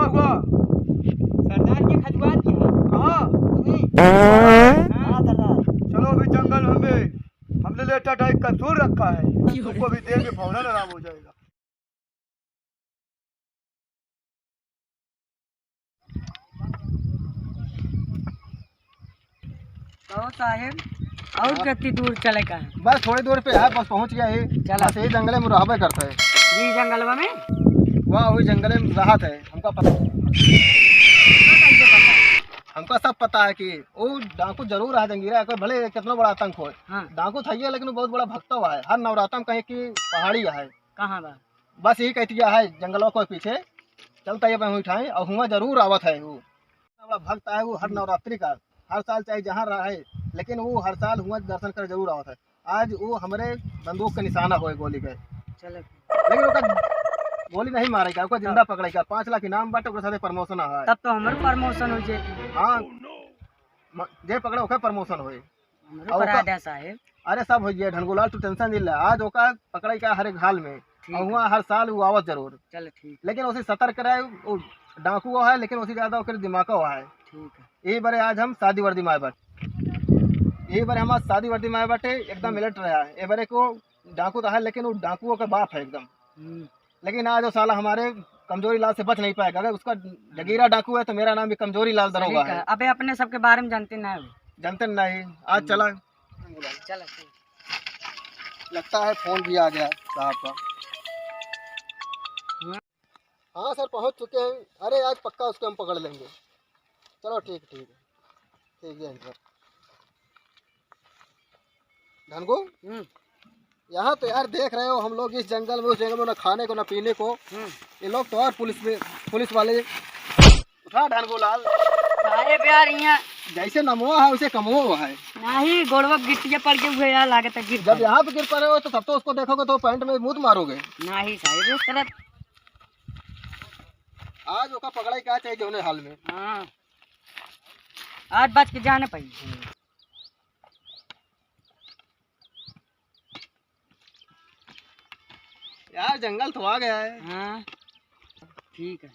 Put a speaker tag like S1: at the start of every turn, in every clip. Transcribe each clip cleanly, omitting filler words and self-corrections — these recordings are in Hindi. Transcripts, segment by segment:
S1: हुआ?
S2: सरदार ये खजुआत क्या है?
S1: कहाँ?
S2: हाँ सरदार।
S1: चलो अभी जंगल में हमने लेटा टाइप का सूर रखा है, तुमको भी देर में फौरन आराम हो जाएगा।
S2: कहो साहेब, और कितनी दूर चले का है?
S3: बस थोड़ी दूर पे है, बस पहुंच गया है।
S2: चला।
S3: बस यही जंगल में रहबे करता है।
S2: जी जंगलवा में?
S3: वहाँ वही जंगल में राहत है, हमका पता।
S2: कैसे पता है?
S3: हमका सब पता है कि वो डाकू जरूर है जंगीरा है, कोई भले कितना बड़ा आतंक हो।
S2: हाँ।
S3: डाकू था ये, लेकिन वो बहुत बड़ा भक्ता हुआ है। हर नवरात्र में कहीं की पहाड़ी है।
S2: कहाँ बा?
S3: बस यही कहती है जंगलों को पीछे चलता है उठाए, और हुआ जरूर आवत है। वो इतना बड़ा भक्त है, वो हर नवरात्रि का हर साल चाहे जहाँ रहे, लेकिन वो हर साल हुआ दर्शन कर जरूर आवत है। आज वो हमारे बंदूक का निशाना हो गोली के,
S2: चलो
S3: लेकिन उसका गोली नहीं मारेगा, उसको जिंदा पकड़ेगा। 5 लाख इनाम बाटे, उसके साथ प्रमोशन है।
S2: तब तो हमारे प्रमोशन हो जाए।
S3: हाँ, जे पकड़े ओका प्रमोशन होए।
S2: हमरो करा दे साहेब।
S3: अरे सब हो गया ढनगुलाल, तू टेंशन नहीं ले। आज ओका पकड़े का हर एक हाल में,
S2: ठीक
S3: और
S2: है।
S3: हुआ हर साल वो आवत जरूर।
S2: चलो ठीक
S3: लेकिन उसे सतर्क रहे, वो डाकू वो है, लेकिन उसे ज्यादा ओकर दिमाग हुआ है।
S2: ठीक है।
S3: यही बारे आज हम शादी वर्दी में आए बाटे, यही बारे हम आज शादी वर्दी में आए बाटे, एकदम मिलट रहा है। ये बारे को डाकू तो है, लेकिन वो डाकुओं का बाप है एकदम। लेकिन आज वो साला हमारे कमजोरी लाल से बच नहीं पाएगा। अगर उसका जगीरा डाकू है तो मेरा नाम भी कमजोरी लाल दरोगा है।
S2: अबे अपने सबके बारे में जानते ना हो।
S3: जानते नहीं। आज चला,
S2: चलो
S3: लगता है फोन भी आ गया साहब का। हाँ सर, पहुंच चुके हैं। अरे आज पक्का उसको हम पकड़ लेंगे। चलो ठीक ठीक है, ठीक है सर। धनगो, यहाँ तो यार देख रहे हो हम लोग इस जंगल में, उस जंगल में, ना खाने को ना पीने को। ये लोग तो और पुलिस वाले उठा ढनगो लाल
S2: साहेब यार यहाँ
S3: जैसे नमवा है उसे कमवा हुआ है।
S2: नहीं गोड़वा गिट्टिया पड़ के हुए यार लागत है गिर।
S3: जब यहाँ पे गिर पड़े हो तो तब तो उसको देखोगे तो पैंट में मुंह मारोगे।
S2: नहीं साहेब इस तरह।
S3: आज उसका पकड़ा ही क्या चाहिए जोने हाल में।
S2: हाँ आज बच के जाने पाई।
S3: यार जंगल तो आ गया है।
S2: हाँ ठीक है।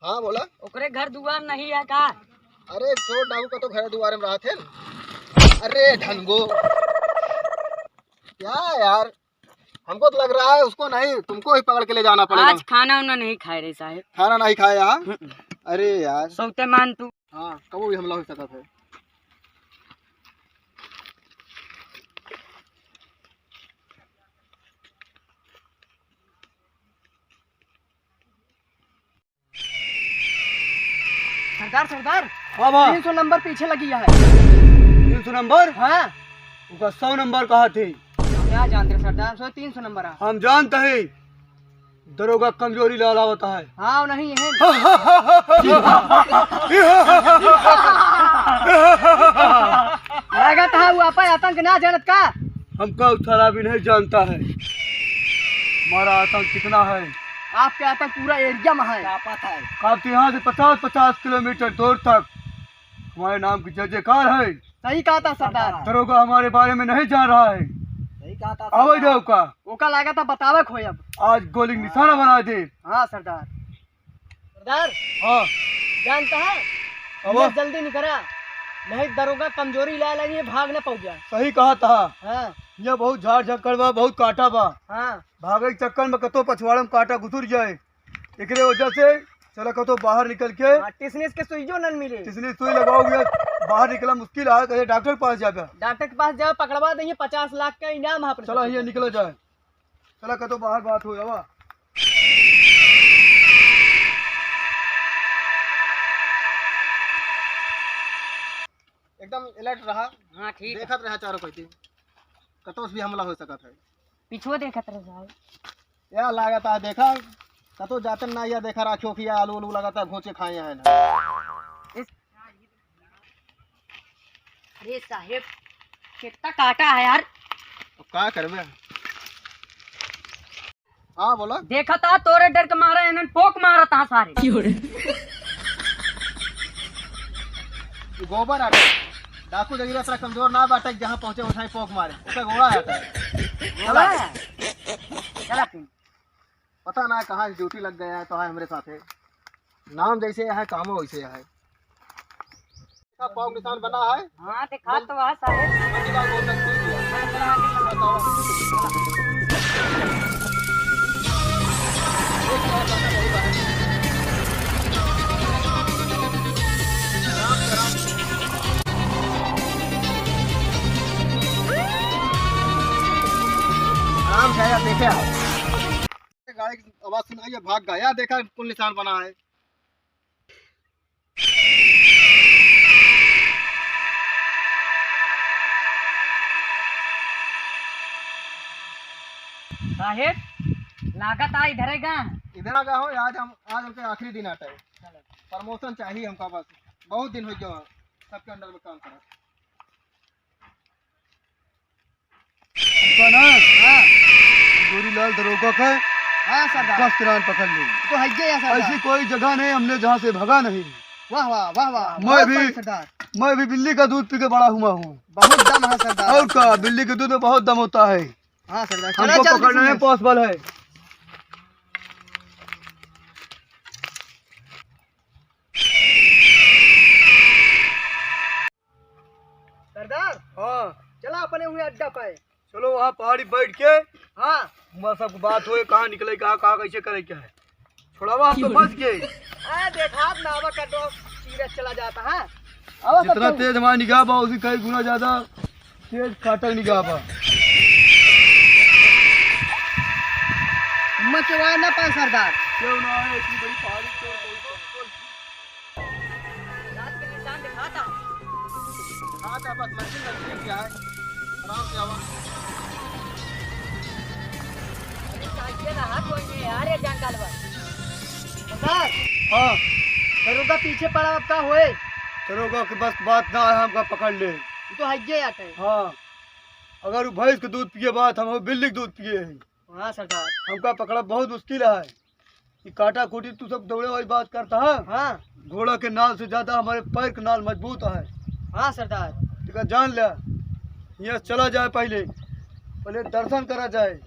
S3: हाँ बोला।
S2: ओकरे घर दुआर नहीं है का?
S3: अरे छोड़ डाकू का तो घर दुआरे में रहा थे न। अरे ढनगो क्या यार, हमको तो लग रहा है उसको नहीं, तुमको ही पकड़ के ले जाना पड़ेगा।
S2: आज खाना उन्ना नहीं खाए रे साहेब।
S3: खाना नहीं खाया। अरे यार
S2: सौते मान तू।
S3: हाँ, कबो भी हमला हो सकता है।
S2: सरदार सरदार
S1: हाँ बा
S2: 300 नंबर पीछे लगी है।
S1: 300 नंबर?
S2: हाँ
S1: उनका 100 नंबर कहा थे?
S2: क्या जानते सरदार, 300 नंबर है।
S1: हम जानते हैं दरोगा कमजोरी लाला होता है।
S2: हाँ नहीं है। लागत है वो आपा आतंक ना जानत का।
S1: हमका उथला भी नहीं जानता है हमारा आतंक कितना है।
S2: आपके आतंक पूरा एरिया में है।
S1: काफी यहाँ से 50-50 किलोमीटर दूर तक हमारे नाम की जय जयकार है।
S2: सही कहा था सरदार।
S1: दरोगा हमारे बारे में नहीं जान रहा है।
S2: सही कहा था
S1: आवाज दो का
S2: ओका लागत है बतावे खोय अब।
S1: आज गोली निशाना बना दे।
S2: हाँ सरदार। सरदार
S1: हाँ
S2: जानता है
S1: अब
S2: ये जल्दी नहीं करा, नहीं दरोगा कमजोरी ला लगी भाग न पाओ गया।
S1: सही कहा था।
S2: हाँ
S1: यह बहुत झाड़ झक्कड़ बा, बहुत काटा बा।
S2: हाँ
S1: भागे के चक्कर में कतो पछवाड़ा में काटा घुसुर जाए, एकरे वजह से चला कतो बाहर निकल के
S2: टिसनिस के सुइयो न मिले।
S1: इसलिए सुई लगाओगे बाहर निकला मुश्किल है। कहे डॉक्टर के पास जाकर
S2: डॉक्टर के पास जाओ, पकड़वा देंगे 50 लाख का इनाम है।
S1: चला ये निकला जाए। चला कतो बाहर बात हो जावा।
S3: एकदम अलर्ट रहा,
S2: हाँ ठीक है।
S3: देखत रहा चारों पैती, कतोस भी हमला हो सकता है।
S2: पिछुआ देखत रह साहब।
S3: या लागत है देखा कतो जाते ना, या देखा राखियो कि आलू उलू लगाता घोचे खाए है ना।
S2: अरे साहेब कितना काटा है यार।
S3: तो क्या करबे। हाँ बोला।
S2: देखा था तोरे डर के मारा इन्हें पोक मारा था सारे।
S3: गोबर आटा डाकू जगीरा तरह कमजोर ना बाटे, जहाँ पहुंचे उठाई पोक मारे उसका घोड़ा आता है।
S2: चला
S3: पता ना कहाँ ड्यूटी लग गया है तो है हमारे साथ है। नाम जैसे है कामो वैसे है। इसका पाव निशान बना है।
S2: हाँ दिखा तो वहाँ साहेब।
S3: मंजिला को तक नहीं दिया। बताओ। आराम से आया, देखे आप गाड़ी की आवाज सुनाई है, भाग गया, देखा पुल निशान बना है।
S2: साहेब लागत आ इधर है
S3: इधर आ गया हो। आज हमके आखिरी दिन आता है। प्रमोशन चाहिए हमका, बस बहुत दिन हो गया सबके अंडर में काम करा।
S1: हाँ गोरीलाल दरोगा का
S3: हाँ सरदार,
S1: बस किरान पकड़ ली।
S3: तो है ये सरदार।
S1: ऐसी कोई जगह नहीं हमने जहाँ से भगा नहीं।
S3: वाह वाह वाह वाह,
S1: सरदार मैं भी बिल्ली का दूध पी के बड़ा हुआ हूँ।
S3: बहुत दम है सरदार।
S1: और क्या, बिल्ली के दूध में बहुत दम होता है।
S3: हाँ सरदार,
S1: हमको पकड़ना है पॉसिबल है।
S3: सरदार
S1: हाँ
S3: चला अपने हुए अड्डा पे।
S1: चलो वहाँ पहाड़ी बैठ के
S3: हाँ
S1: वहाँ सब बात हो, कहाँ निकले, कहाँ कहाँ कैसे करे, क्या है। छोड़ावा हम तो बच गए।
S3: देखा आप नावा का तो सीरत चला जाता है।
S1: जितना तेज हमारी निगाह बा उसी कई गुना ज्यादा तेज काटक निगाह बा।
S3: हिम्मत के वार ना पाए सरदार।
S1: क्यों ना है, इतनी बड़ी पहाड़ी तो
S2: रात के निशान दिखाता।
S3: हाँ तो बस मंजिल नजदीक क्या है, आराम से आवा।
S2: अरे साहिब ना हाथ कोई नहीं यार, ये जंगल में।
S3: सरदार
S1: हाँ
S3: दरोगा पीछे पड़ा, अब का होए।
S1: दरोगा के बस बात ना है, हमका पकड़ ले।
S3: ये तो हइये आते हैं।
S1: हाँ अगर वो भैंस के दूध पिए बात, हम बिल्ली के दूध पिए हैं।
S3: हाँ सरदार।
S1: हमका पकड़ा बहुत मुश्किल है। ये काटा खूटी तू सब दौड़े वाली बात करता है।
S3: हाँ
S1: घोड़ा के नाल से ज्यादा हमारे पैर के नाल मजबूत है।
S3: हाँ सरदार।
S1: ठीक है, जान लिया। यहाँ चला जाए, पहले पहले दर्शन करा जाए।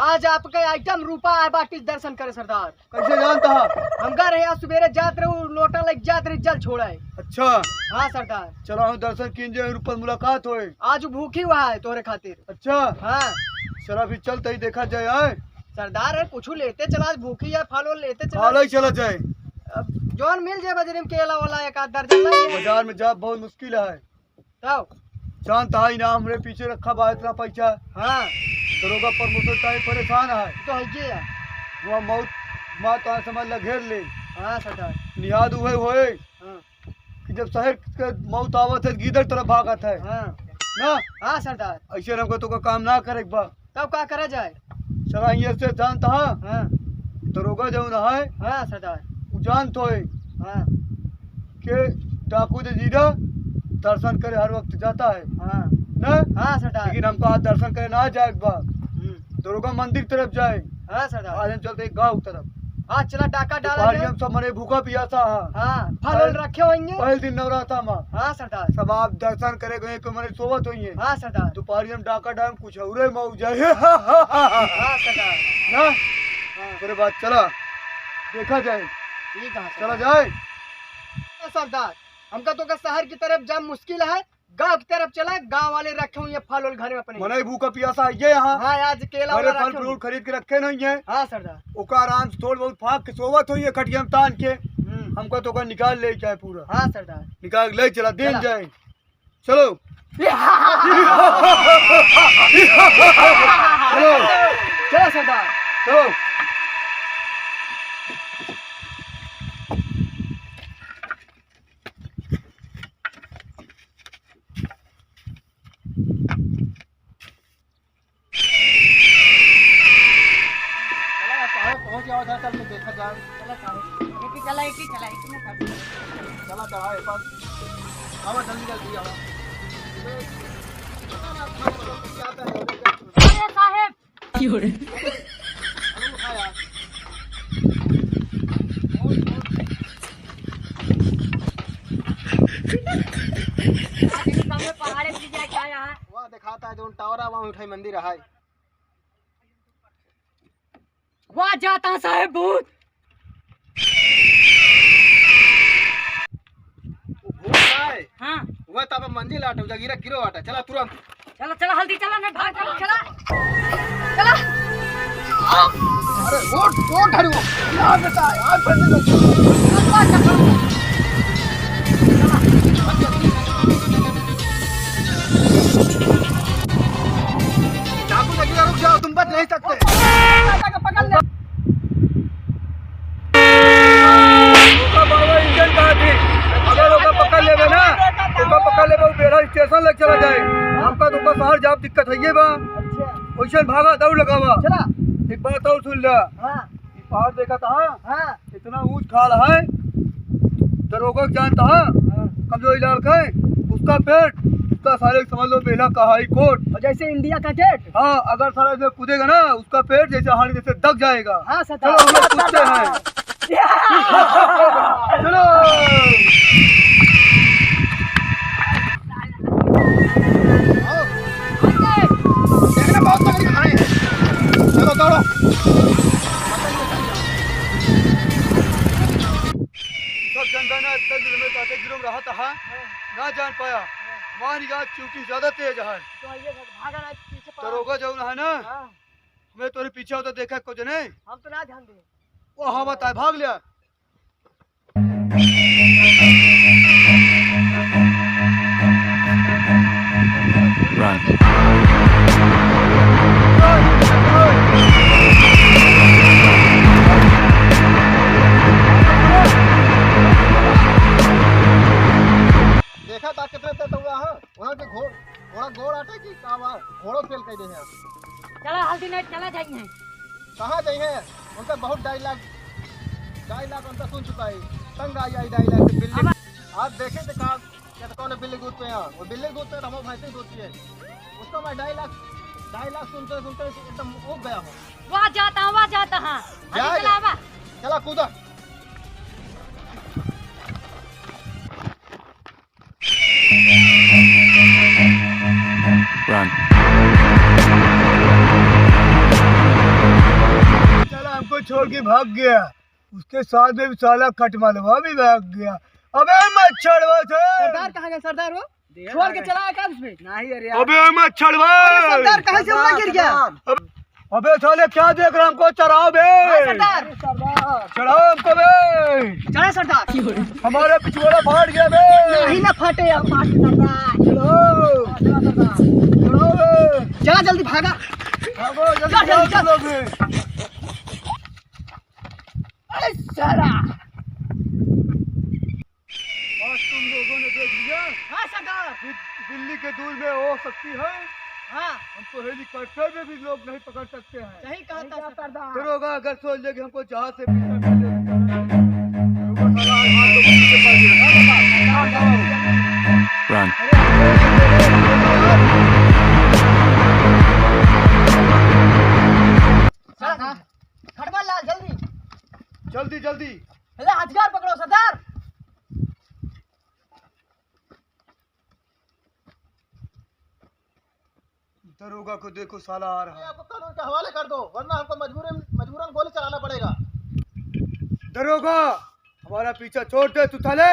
S3: आज आपका आइटम रूपा है, बाटी दर्शन करे सरदार।
S1: कैसे जानता है?
S3: हम घर है सवेरे जात रहे, लोटा लग जात रहे, जल छोड़ा है।
S1: अच्छा
S3: हाँ सरदार।
S1: चलो हम दर्शन कीजिए, ऊपर मुलाकात होए।
S3: आज भूखी हुआ है तोहरे खातिर।
S1: अच्छा
S3: हाँ
S1: चलो अभी चलते ही देखा जाए। आए
S3: सरदार है कुछ लेते चला, आज भूखी है, फल वल लेते चला।
S1: हाल ही चला जाए।
S3: अब जौन मिल जाए बजरी में केला वाला एक आध दर्जन नहीं है।
S1: बाजार में जा बहुत मुश्किल है।
S3: तो
S1: जानता है ना, हमरे पीछे रखा बा इतना पैसा।
S3: हाँ
S1: दरोगा प्रमोशन टाइम परेशान है।
S3: तो है ये।
S1: वहाँ मौत माँ तो समझ ल घेर ले।
S3: हाँ सरदार।
S1: निहाद हुए होए
S3: हाँ
S1: कि जब शहर के मौत आवत है गीदड़ तरफ भागत है
S3: हाँ
S1: ना।
S3: हाँ सरदार।
S1: ऐसे हमको तो का काम ना करे बा।
S3: तब क्या करा जाए।
S1: चला यहाँ से जानता है
S3: हाँ
S1: दरोगा जो ना है
S3: हाँ सरदार।
S1: वो जान तो है
S3: हाँ
S1: कि डाकू जो जीरा दर्शन करे हर वक्त जाता है
S3: हाँ
S1: ना।
S3: हाँ सरदार।
S1: लेकिन हमको आज दर्शन करे ना जाए बा।
S3: हम्म,
S1: दरोगा मंदिर तरफ जाए।
S3: हाँ सरदार।
S1: आज हम चलते गाँव तरफ।
S3: आज चला डाका डाला
S1: पहाड़ी
S3: जाए।
S1: हम सब मरे भूखा पियासा है।
S3: हाँ फल वल रखे होंगे।
S1: पहले दिन नवराता में
S3: हाँ सरदार।
S1: सब आप दर्शन करे गए को मरे सोवत हुई है।
S3: हाँ सरदार।
S1: दोपहरी हम डाका डाम कुछ और मऊ जाए
S3: हाँ सरदार।
S1: ना। उसके बाद चला देखा जाए,
S3: ठीक है
S1: चला जाए।
S3: सरदार। हमका तो का शहर की तरफ जाम मुश्किल है, गांव की तरफ चला, गांव वाले रखे हुए फल और घर में अपने।
S1: मने भूखा पियासा है ये यहाँ।
S3: हाँ आज केला
S1: मेरे
S3: वाला
S1: फल
S3: रखे
S1: फ्रूट खरीद के रखे नहीं है।
S3: हाँ सरदार।
S1: ओका आराम से थोड़ बहुत फाक के सोवत हुई है खटिया में तान के। हमको तो का निकाल ले जाए पूरा।
S3: हाँ सरदार।
S1: निकाल ले चला दिन
S3: चला।
S1: जाए। चलो चलो
S3: चलो सरदार।
S1: चलो।
S3: पहुंच जाओ था, चल के देखा जाए।
S2: एक ही चला, एक ही चला, एक ही ना कर।
S3: चला चढ़ा है पर आवा जल्दी जल्दी आवा।
S2: अरे साहेब पहाड़े पे जाके आया है।
S3: वहाँ दिखाता है जो टावर है, वहाँ उठाई मंदिर है।
S2: वहाँ जाता है साहेब भूत।
S3: है
S2: हाँ
S3: वह तब मंजिल आटे जगीरा गिरो आटे चला तुरंत
S2: चलो चलो हल्दी चला ना भाग चलो चला चला
S3: अरे वो ढारू यार बेटा यार बंद चाकू जगीरा रुक जाओ तुम बच नहीं सकते
S2: पकड़ ले
S1: बाबा इंजन कहाँ थी अगर ओका पकड़ लेवे ना ओका पकड़ लेवे बेड़ा स्टेशन लग चला जाए आपका तो शहर जाब दिक्कत है बा
S2: अच्छा
S1: वैसे भागा दौड़ लगावा
S2: चला
S1: एक बात और सुन ला
S2: हाँ
S1: पहाड़ देखा था
S2: हाँ
S1: इतना ऊंच खाल है दरोगा जानता है कमजोरी लाल का उसका पेट उसका सारे समझ लो पहला का हाई कोर्ट
S2: और जैसे इंडिया का गेट
S1: हाँ अगर सारा इसमें कूदेगा ना उसका पेट जैसे हाड़ी जैसे दब जाएगा
S2: हाँ
S1: चलो हम लोग कूदते हैं चलो
S3: देखना बहुत तगड़ी खाए हैं चलो दौड़ो
S1: सब जनता ने इतना दिल में काटे गिरोह रहा था ना जान पाया हमारी निगाह च्यूटी ज्यादा तेज है
S2: तो ये भागा ना पीछे पड़ा।
S1: दरोगा जो है ना
S2: हाँ
S1: हमें तोरे पीछे होता देखा कुछ नहीं
S2: हम तो ना ध्यान दे
S1: वो हाँ बताए भाग लिया
S3: देखा था कितने तेज हुआ है वहां के घोड़ा घोड़ आटे की कावा घोड़ो फेल कर दे हैं
S2: चला हल्दी नहीं चला जाएंगे
S3: कहां जाइए उनका बहुत डायलॉग उनका सुन चुका है तंग आई डायलॉग से बिल्ली आप देखे थे कहा क्या कौन है बिल्ली दूध पे यहाँ वो बिल्ली दूध पे हम भैंसे दूध है उसको मैं डायलॉग सुनते सुनते एकदम उब गया हूँ
S2: वहाँ जाता हाँ
S3: जा,
S2: हल्दी
S3: जा।
S2: चला
S3: चला कूदा
S1: चला हमको छोड़ के भाग गया उसके साथ में भी साला कट मालवा भी भाग गया अबे मच्छरवा
S2: सरदार कहाँ गए सरदार वो छोड़ के चला क्या उसमें नहीं अरे
S1: अबे मच्छरवा
S2: सरदार कहाँ से उड़ा गिर गया
S1: अबे साले क्या देख रहा हमको चढ़ाओ बे
S2: सरदार
S1: चढ़ाओ हमको बे
S2: चला सरदार
S1: हमारे पिछवाड़ा फाट गया बे
S2: नहीं ना फटे अब सरदार
S1: चलो चढ़ाओ बे
S2: चला जल्दी भागा
S1: भागो जल्दी जाओ चलो बे
S2: अरे साला
S1: आज तुम लोगों ने देख लिया
S2: हाँ सरदार
S1: दिल्ली के दूर में हो सकती है
S2: हाँ
S1: हमको हेलीकॉप्टर में भी लोग नहीं पकड़ सकते हैं
S2: सही कहा था सरदार
S1: दरोगा अगर सोच ले कि हमको जहाज से पीछा कर ले तो साला हाथ तो पीछे पड़ गया
S4: Run.
S2: चला खड़बड़ लाल जल्दी
S1: जल्दी जल्दी
S2: अरे हथियार पकड़ो सरदार
S1: दरोगा को देखो साला आ रहा है
S3: आपको कानून के हवाले कर दो वरना हमको मजबूरन गोली चलाना पड़ेगा
S1: दरोगा हमारा पीछा छोड़ दे तू साले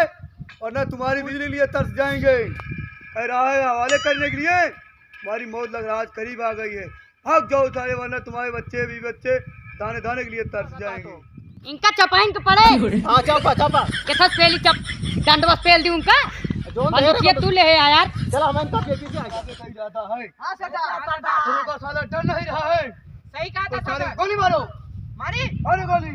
S1: वरना तुम्हारी बिजली लिए तरस जाएंगे कह रहा है हवाले करने के लिए तुम्हारी मौत लग रहा है आज करीब आ गई है भाग जाओ साले वरना तुम्हारे बच्चे भी बच्चे दाने दाने के लिए तरस जाएंगे
S2: इनका चपाइन के पड़े
S3: हाँ चापा चापा
S2: कैसा पेली चप डंडवा पेल दी उनका
S3: जोन
S2: बंदूकिया तू ले है यार
S3: चला हम इनका पीछे आ गए
S1: कहीं जाता है
S2: हाँ सरदार
S1: दरोगा साला डर नहीं रहा है
S2: सही कहा
S1: तो
S2: था
S1: साले
S2: सरदार
S1: गोली मारो
S2: मारी
S1: मारो गोली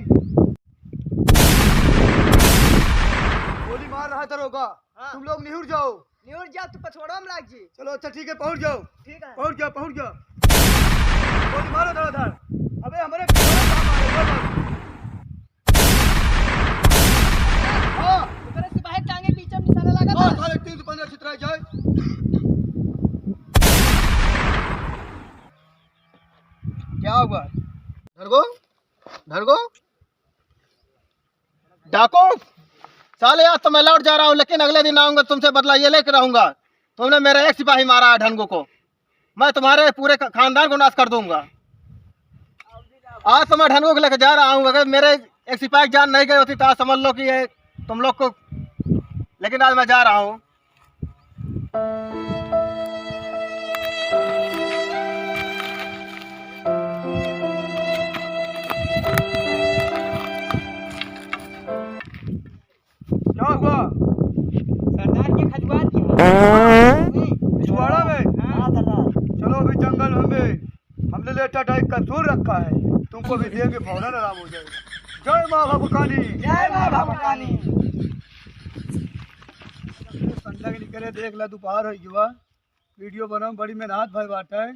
S1: गोली मार रहा है दरोगा तुम लोग निहुर जाओ
S2: न्यूज जा तू पछवाड़ा में लाग जी
S1: चलो अच्छा ठीक है पहुंच जाओ
S2: ठीक है
S1: पहुंच जाओ गोली मारो धड़ाधड़ अबे हमारे पिछवाड़े कहाँ मारेगा बस? हाँ
S2: उधर से बाहर टांगे पीछे में निशाना लगा
S1: हाँ
S2: था
S1: साले 315 चित्राई जाए
S3: क्या हुआ ढरगो डाको साले आज तो मैं लौट जा रहा हूँ लेकिन अगले दिन आऊंगा तुमसे बदला ये लेकर रहूंगा तुमने मेरा एक सिपाही मारा है ढंगो को मैं तुम्हारे पूरे खानदान को नाश कर दूंगा आज तो मैं ढंगो को लेकर जा रहा हूँ अगर मेरे एक सिपाही जान नहीं गई होती तो आज समझ लो कि ये तुम लोग को लेकिन आज मैं जा रहा हूँ
S1: क्या हुआ?
S2: सरदार के खजवार की है।
S1: पिछवाड़ा में?
S2: हाँ सरदार।
S1: चलो अभी जंगल में हमने लेटा टाइप कसूर रखा है, तुमको भी देंगे, फौरन आराम हो जाएगा। जय माँ भगवती।
S2: जय माँ भगवती।
S1: संडा के निकले देख ला, दोपहर हो युवा वीडियो बनाओ, बड़ी मेहनत भाई बाटा है।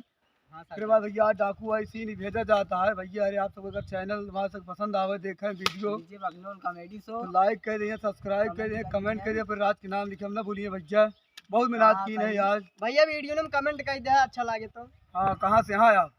S1: फिर बाद भैया डाकू आई सीन भेजा जाता है भैया। अरे आप सब अगर चैनल हमारे सब पसंद आवे देखें वीडियो
S2: कॉमेडी शो
S1: तो लाइक कर दिए, सब्सक्राइब कर दिए, कमेंट कर दिए, फिर रात के नाम लिखे हम ना भूलिए भैया। बहुत मेहनत की है आज
S2: भैया वीडियो में कमेंट कर दिया अच्छा लगे तो।
S1: हाँ, कहाँ से? हाँ आप